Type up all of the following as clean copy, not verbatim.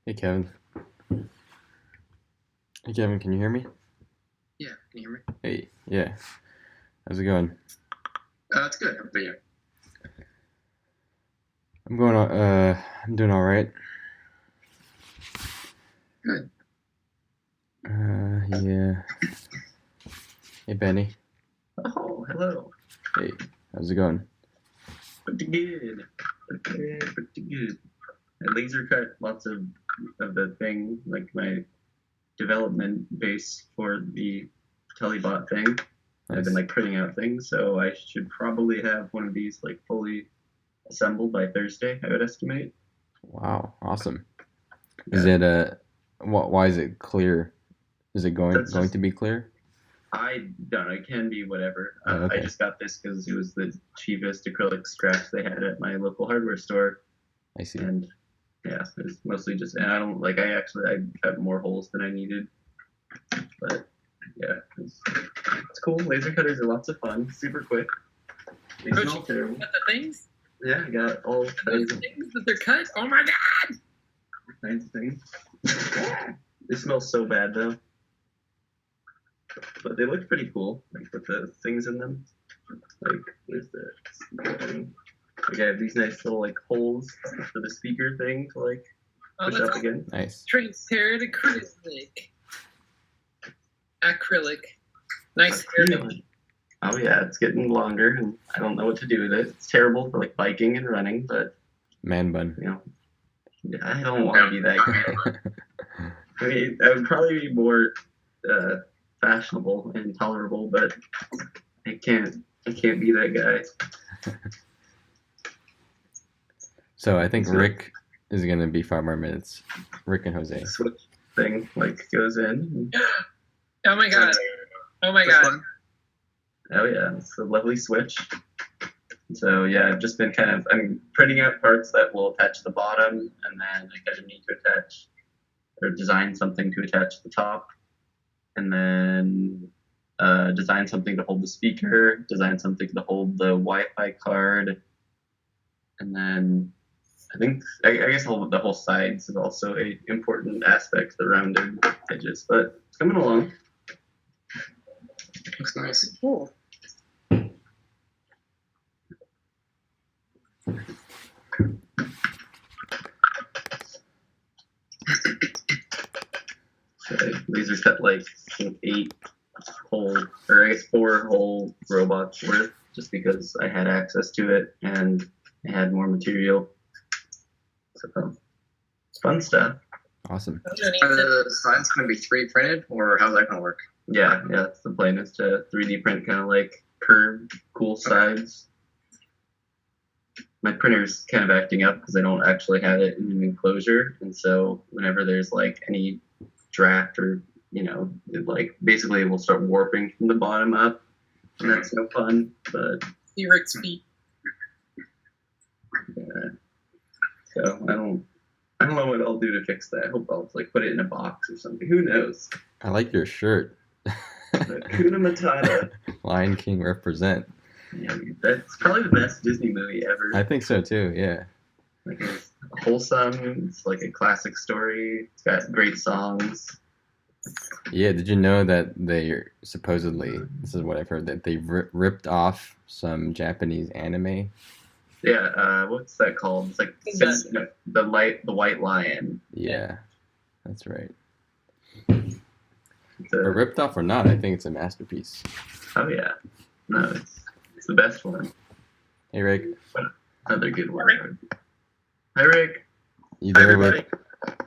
Hey Kevin. Hey Kevin, can you hear me? Yeah, can you hear me? Hey, yeah. How's it going? It's good. How about you? I'm doing all right. Good. Yeah. Hey Benny. Oh, hello. Hey, how's it going? Pretty good. Pretty good. I laser cut lots of the thing, like my development base for the Telebot thing. I've been Nice. like printing out things, so I should probably have one of these like fully assembled by Thursday, I would estimate. Wow, awesome. Is Yeah, it why is it clear? Is it going that's going just to be clear? I don't know. It can be whatever. Oh, I okay. just got this because it was the cheapest acrylic scraps they had at my local hardware store, I see. and yeah, it's mostly just. And I don't like. I cut more holes than I needed, but yeah, it's cool. Laser cutters are lots of fun. Super quick. They Coach, smell you terrible. got the things? Yeah, I got all Those kinds of things that they're cut? Oh my things. They smell so bad though, but they look pretty cool. Like with the things in them. Like there's the like I have these nice little like holes for the speaker thing to like god. Oh, push that's up again. Nice. transparent acrylic. Nice hair. Acrylic. Oh yeah, it's getting longer, and I don't know what to do with it. It's terrible for like biking and running, but Man bun. you know, yeah, I don't want to be that guy. I mean, I would probably be more fashionable and tolerable, but I can't. I can't be that guy. So I think So Rick is gonna be 5 more minutes. Rick and Jose. switch thing like goes in. Oh my god. Oh my It's god. fun. Oh yeah, it's a lovely switch. So yeah, I've just been I'm printing out parts that will attach the bottom, and then I kind of need to attach or design something to attach the top, and then design something to hold the speaker, design something to hold the Wi-Fi card, and then I guess the whole sides is also a important aspect, the rounded edges, but it's coming along. Looks nice. Cool. So I laser cut like I think 8 whole, or I guess 4 whole robots worth, just because I had access to it and I had more material. So it's fun stuff. Awesome. Underneath Are it. the designs going to be 3D printed, or how's that going to work? Yeah, that's the plan, is to 3D print kind of like curved, cool sides. My printer's kind of acting up because I don't actually have it in an enclosure, and so whenever there's like any draft or it like basically it will start warping from the bottom up, and that's no fun. But See Rick's feet. yeah, so I don't know what I'll do to fix that. I hope I'll like put it in a box or something. Who knows? I like your shirt. Hakuna Matata. Lion King represent. Yeah, that's probably the best Disney movie ever. I think so too, yeah. Like it's wholesome. It's like a classic story. It's got great songs. Yeah, did you know that they supposedly, this is what I've heard, that they ripped off some Japanese anime? Yeah, what's that called? It's like the White Lion. Yeah, that's right. It's But ripped off or not, I think it's a masterpiece. oh yeah, no, it's the best one. Hey Rick, Another good one. Hi Rick. you Hi there everybody.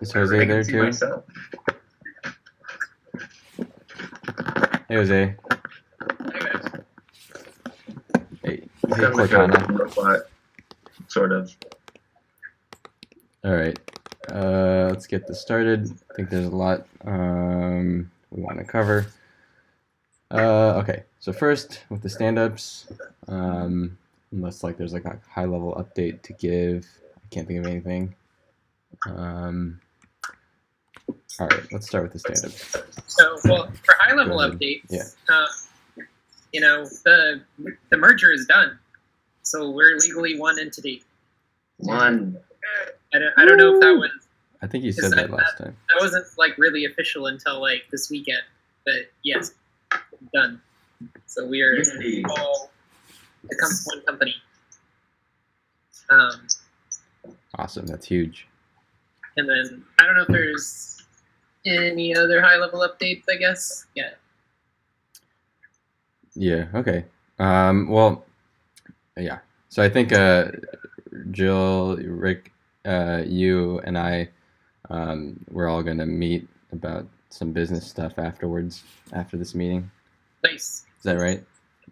is I Jose can there see too? myself. Hey Jose. Hey, It's hey kind of like a Cortana. robot, sort of. Alright, let's get this started. I think there's a lot we want to cover. Okay, so first with the stand-ups, unless like there's like a high-level update to give, I can't think of anything. All right, let's start with the stand-ups. So, well, for high level Go ahead. updates, Yeah. The merger is done. So we're legally one entity. One. I don't know if that was I think you Because said that last time. That wasn't like really official until like this weekend. But yes, done. So we are Yippee. all one company. Awesome. That's huge. And then I don't know if there's any other high level updates. I guess. Yeah. Yeah. Okay. Well, yeah. So I think Jill, Rick, you, and I, we're all gonna meet about some business stuff afterwards after this meeting. Nice. Is that right?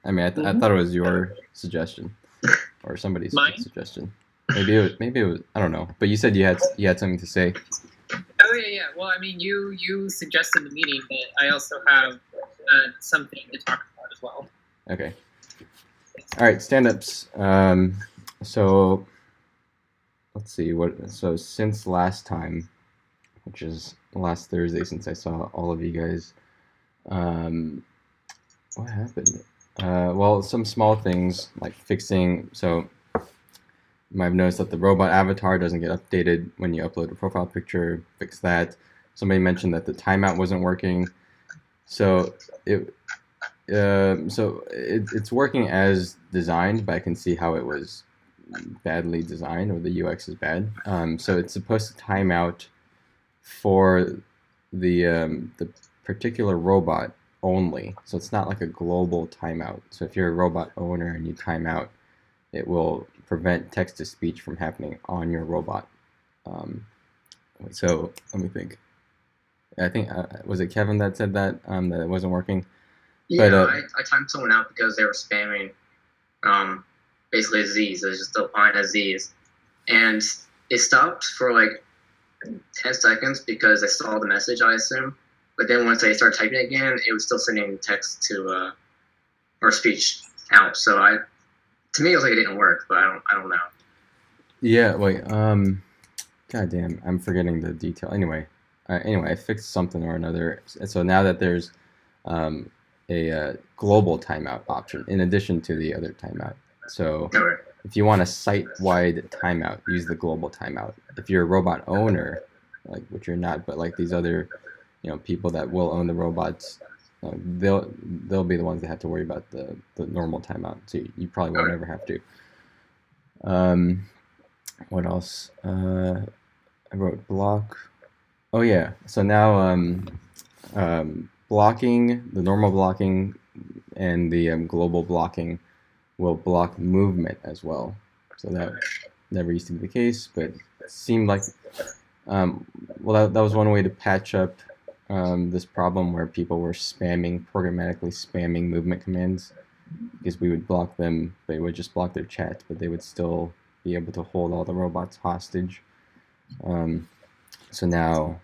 I mean, I thought it was your suggestion or somebody's Mine? suggestion. Maybe it was. I don't know. But you said you had something to say. Oh yeah. Well, I mean, you suggested the meeting, but I also have something to talk about as well. Okay. All right, stand-ups. So let's see what. So since last time, which is last Thursday, since I saw all of you guys, what happened? Well, some small things like fixing. So you might have noticed that the robot avatar doesn't get updated when you upload a profile picture. Fix that. Somebody mentioned that the timeout wasn't working. So it's working as designed, but I can see how it was badly designed, or the UX is bad. So it's supposed to time out for the particular robot only. So it's not like a global timeout. So if you're a robot owner and you time out, it will prevent text-to-speech from happening on your robot. So let me think. I think was it Kevin that said that it wasn't working? Yeah, But, I timed someone out because they were spamming basically Z's. It was just defined as Z's. And it stopped for like 10 seconds because I saw the message, I assume. But then once I started typing it again, it was still sending text to or speech out. So to me, it was like it didn't work, but I don't know. Yeah, wait. Goddamn, I'm forgetting the detail. Anyway, I fixed something or another. So now that there's a global timeout option in addition to the other timeout. So Okay. if you want a site-wide timeout, use the global timeout. If you're a robot owner, like which you're not, but like these other, people that will own the robots, they'll be the ones that have to worry about the normal timeout. So you probably won't ever have to. What else? I wrote block. Oh yeah. So now blocking, the normal blocking and the global blocking will block movement as well. So that never used to be the case, but it seemed like well, that was one way to patch up this problem where people were programmatically spamming movement commands, because we would block them. They would just block their chat, but they would still be able to hold all the robots hostage. So now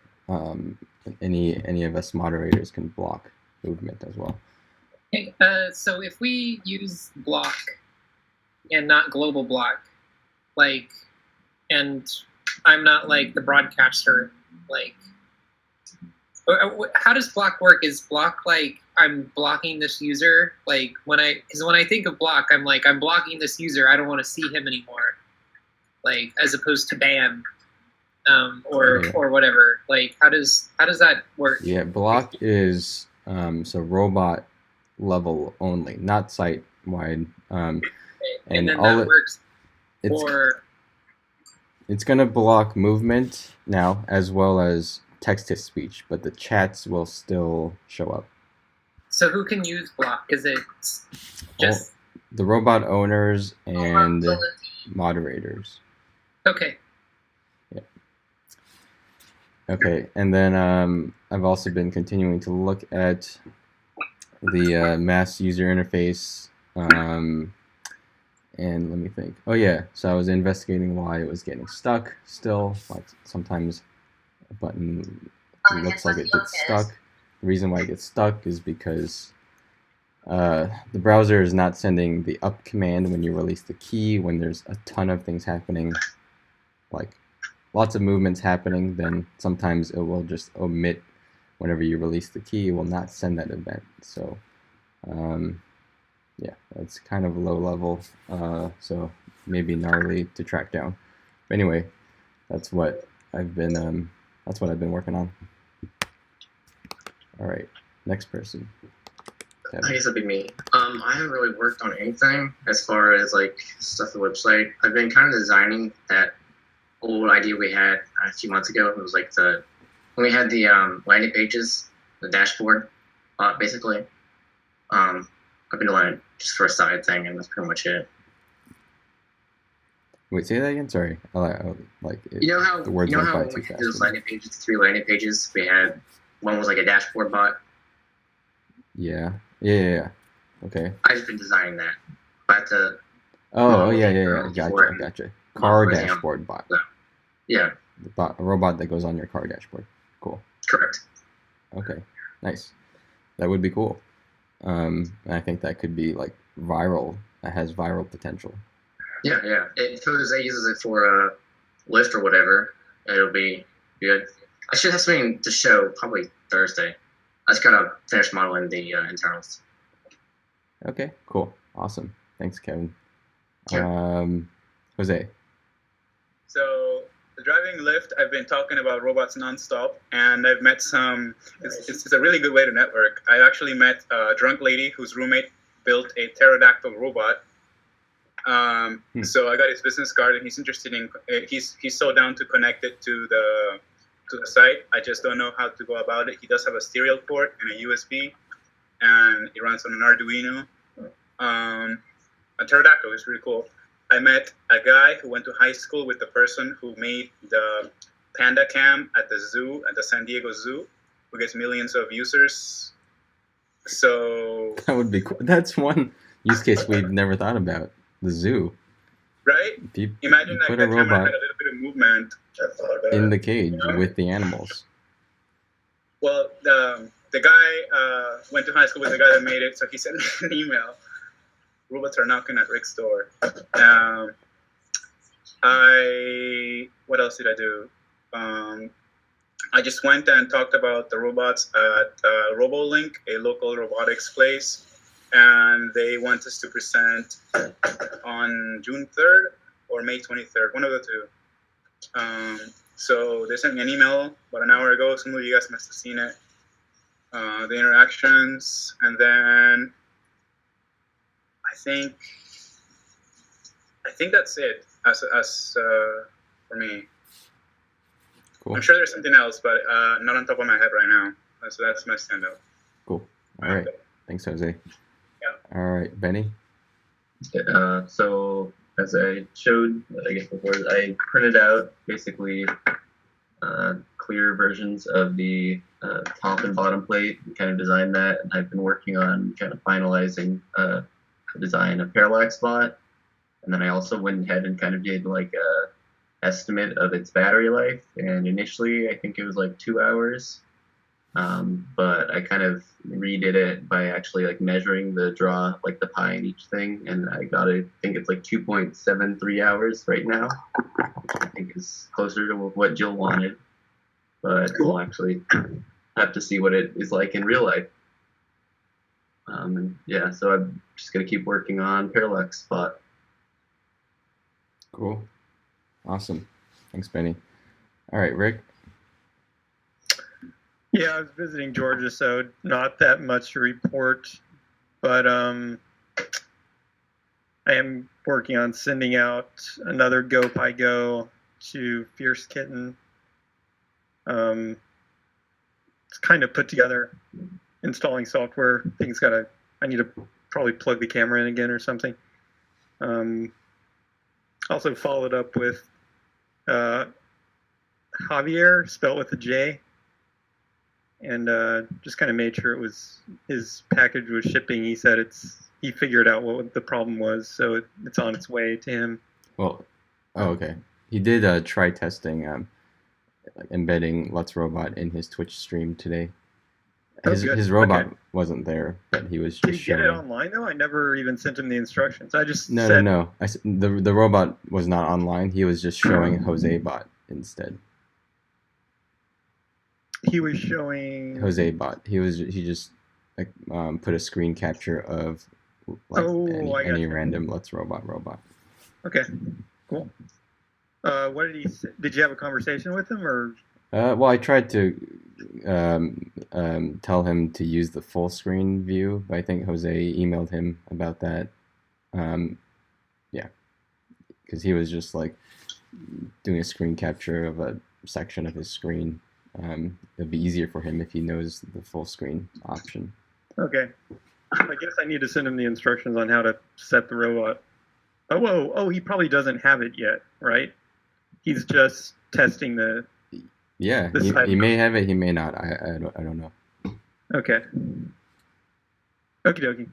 any of us moderators can block movement as well. Okay, so if we use block and not global block, like, and I'm not like the broadcaster, like, how does block work? Is block like I'm blocking this user? Like because when I think of block, I'm like, I'm blocking this user. I don't want to see him anymore. Like, as opposed to ban, or whatever. Like, how does that work? Yeah, block is so robot level only, not site wide. And then all that works it's for. it's gonna block movement now as well as text to speech, but the chats will still show up. So who can use block? Is it just the robot owners and moderators? Okay. Yeah. Okay, and then I've also been continuing to look at the mass user interface, and let me think. Oh yeah, so I was investigating why it was getting stuck still. Like sometimes a button looks like it gets stuck. The reason why it gets stuck is because the browser is not sending the up command when you release the key, when there's a ton of things happening, like lots of movements happening. Then sometimes it will just omit whenever you release the key. It will not send that event. So yeah, that's kind of low level, so maybe gnarly to track down. But anyway, that's what I've been That's what I've been working on. All right, next person. I guess it'd be me. I haven't really worked on anything as far as like stuff the website. I've been kind of designing that old idea we had a few months ago. It was like when we had the landing pages, the dashboard, basically. I've been doing it just for a side thing, and that's pretty much it. Wait, say that again. Sorry, like it, You know how the words you know went how by when too we had fast. those landing pages, 3 landing pages, we had one was like a dashboard bot. Yeah. Okay. I've just been designing that. But Oh, yeah. for Gotcha. Car for example. dashboard bot. Yeah, A robot that goes on your car dashboard. Cool. correct. Okay. Nice. That would be cool. And I think that could be like viral. That has viral potential. Yeah. If Jose uses it for Lyft or whatever, it'll be good. I should have something to show probably Thursday. I just gotta finish modeling the internals. Okay. Cool. Awesome. Thanks, Kevin. Yeah. Jose. So the driving Lyft, I've been talking about robots nonstop, and I've met some. It's a really good way to network. I actually met a drunk lady whose roommate built a pterodactyl robot. So I got his business card, and he's interested in. He's so down to connect it to the site. I just don't know how to go about it. He does have a serial port and a USB, and it runs on an Arduino. A pterodactyl is really cool. I met a guy who went to high school with the person who made the panda cam at the zoo, at the San Diego Zoo, who gets millions of users. So That would be cool. That's one use case we've never thought about. The zoo. right? Imagine put that a camera robot had a little bit of movement. in the cage with the animals. Well, the guy went to high school with the guy that made it, so he sent me an email. Robots are knocking at Rick's door. What else did I do? I just went and talked about the robots at RoboLink, a local robotics place, and they want us to present on June 3rd or May 23rd, one of the two. So they sent me an email about an hour ago. Some of you guys must have seen it. The interactions, and then I think that's it as for me. Cool. I'm sure there's something else, but not on top of my head right now. So that's my standout. Cool. All right. Thanks, Jose. Yeah. All right, Benny. So as I showed, I guess before, I printed out basically clear versions of the top and bottom plate and kind of designed that. And I've been working on kind of finalizing the design of Parallax Bot. And then I also went ahead and kind of did like a estimate of its battery life. And initially, I think it was like 2 hours. But I kind of redid it by actually like measuring the draw, like the pi in each thing, and I think it's like 2.73 hours right now, which I think is closer to what Jill wanted. But we'll actually have to see what it is like in real life. And yeah, so I'm just gonna keep working on Parallax Spot. Cool. Awesome. Thanks, Benny. All right, Rick. Yeah, I was visiting Georgia, so not that much to report, but I am working on sending out another GoPyGo to Fierce Kitten. It's kind of put together, installing software. I need to probably plug the camera in again or something. Also followed up with Javier, spelled with a J. And just kind of made sure his package was shipping. He said he figured out what the problem was, so it's on its way to him. Well, okay. He did try testing like embedding Let's Robot in his Twitch stream today. His robot wasn't there, but he was just Did he showing. get it online though? I never even sent him the instructions. I just No. The robot was not online. He was just showing Jose Bot instead. He was showing Jose Bot. He just like put a screen capture of like any random Let's Robot. Okay, cool. What did he say? Did you have a conversation with him or? Well, I tried to tell him to use the full screen view, but I think Jose emailed him about that. Um, yeah, because he was just like doing a screen capture of a section of his screen. It'd be easier for him if he knows the full screen option. Okay. I guess I need to send him the instructions on how to set the robot. Oh, he probably doesn't have it yet, right? He's just testing the. Yeah, the he side. may have it, he may not. I don't know. Okay. Okie dokie.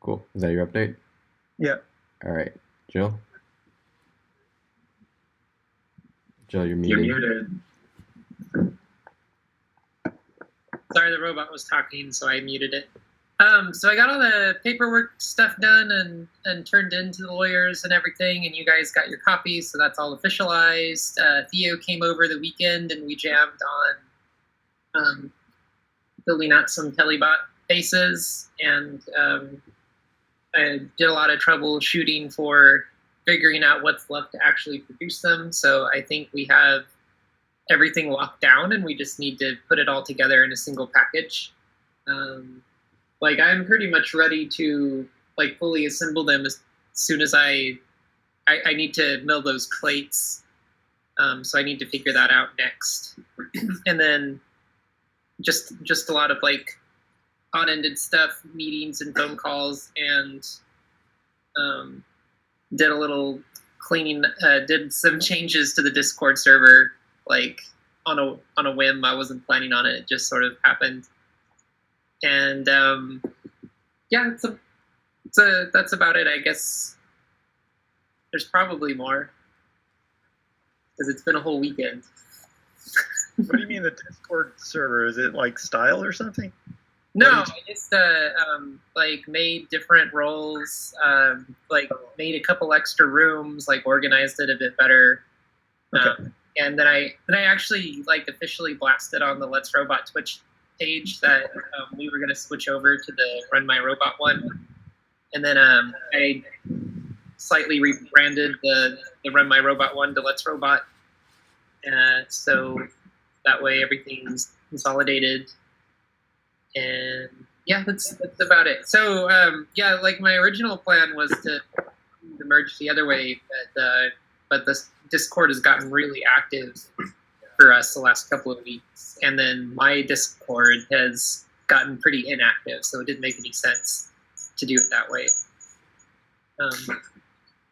Cool. Is that your update? Yeah. All right, Jill. Jill, you're You're muted. muted. Sorry, the robot was talking, so I muted it. So I got all the paperwork stuff done and turned in to the lawyers and everything, and you guys got your copies, so that's all officialized. Theo came over the weekend, and we jammed on building out some Telebot bases, and I did a lot of troubleshooting for figuring out what's left to actually produce them. So I think we have everything locked down, and we just need to put it all together in a single package. Like I'm pretty much ready to like fully assemble them as soon as I need to mill those plates. So I need to figure that out next. And then just a lot of like odd-ended stuff, meetings and phone calls, and did a little cleaning, did some changes to the Discord server, like on a whim. I wasn't planning on it; it just sort of happened. And yeah, that's about it. I guess there's probably more because it's been a whole weekend. What do you mean the Discord server? Is it like style or something? No, I just like made different roles, like made a couple extra rooms, like organized it a bit better. Okay. And then I actually like officially blasted on the Let's Robot Twitch page that we were going to switch over to the RunMyRobot one. And then I slightly rebranded the RunMyRobot one to Let's Robot. So that way everything's consolidated. And yeah, that's about it. So yeah, like my original plan was to merge the other way, but this Discord has gotten really active for us the last couple of weeks, and then my Discord has gotten pretty inactive, so it didn't make any sense to do it that way.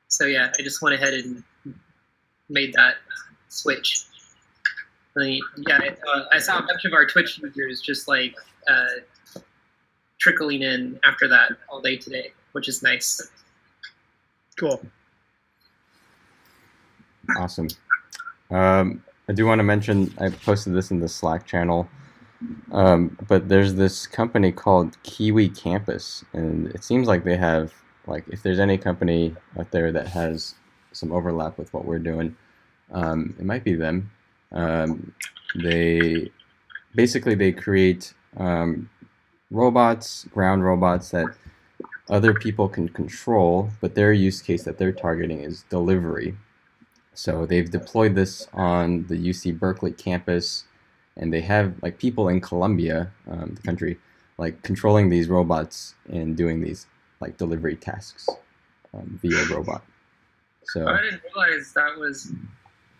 So yeah, I just went ahead and made that switch. And yeah, I saw a bunch of our Twitch users just like trickling in after that all day today, which is nice. Cool. Awesome. I do want to mention, I posted this in the Slack channel, but there's this company called Kiwi Campus, and it seems like they have, like, if there's any company out there that has some overlap with what we're doing, it might be them. They create robots, ground robots that other people can control, but their use case that they're targeting is delivery. So they've deployed this on the UC Berkeley campus, and they have like people in Colombia, the country, like controlling these robots and doing these like delivery tasks via robot. So I didn't realize that was.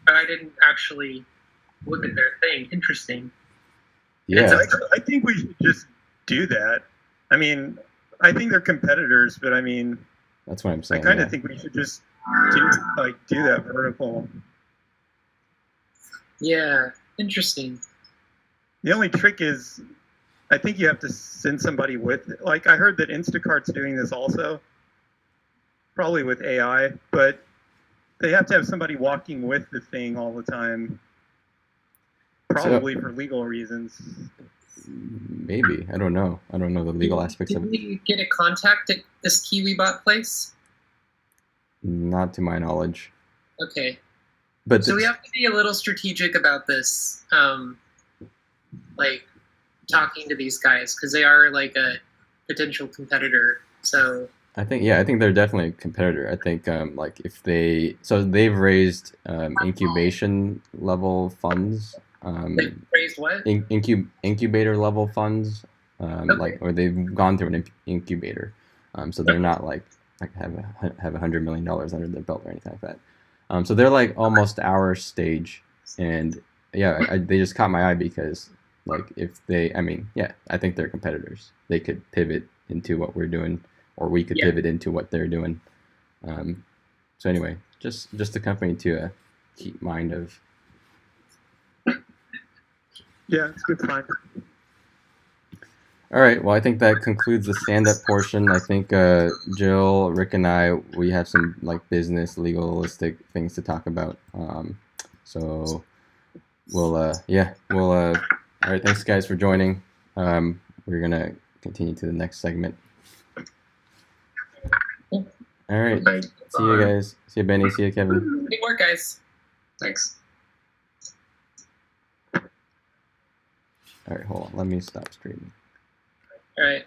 I didn't actually look at their thing. Interesting. yeah, I think we should just do that. I mean, I think they're competitors, but I mean, that's what I'm I saying. kind of yeah. think we should just do that vertical. Yeah, interesting. The only trick is, I think you have to send somebody with. Like I heard that Instacart's doing this also, probably with AI, but they have to have somebody walking with the thing all the time, probably for legal reasons. Maybe. I don't know the legal aspects of Did it. we get a contact at this KiwiBot place? Not to my knowledge. Okay. But So we have to be a little strategic about this, like talking to these guys, because they are like a potential competitor. So I think they're definitely a competitor. I think like if they've raised incubation level funds, They raised what? incubator level funds, Okay. like, or they've gone through an incubator, so they're not like have $100 million under their belt or anything like that. So they're like almost our stage, and yeah, they just caught my eye because like if they, I mean, yeah, I think they're competitors. They could pivot into what we're doing, or we could pivot into what they're doing. So anyway, just a company to keep mind of. Yeah, it's a good find. All right. Well, I think that concludes the stand-up portion. I think Jill, Rick, and I, we have some like business, legalistic things to talk about. So we'll, all right. Thanks, guys, for joining. We're gonna continue to the next segment. All right. Okay. See you guys. See you, Benny. See you, Kevin. Good work, guys. Thanks. All right. Hold on. Let me stop streaming. All right.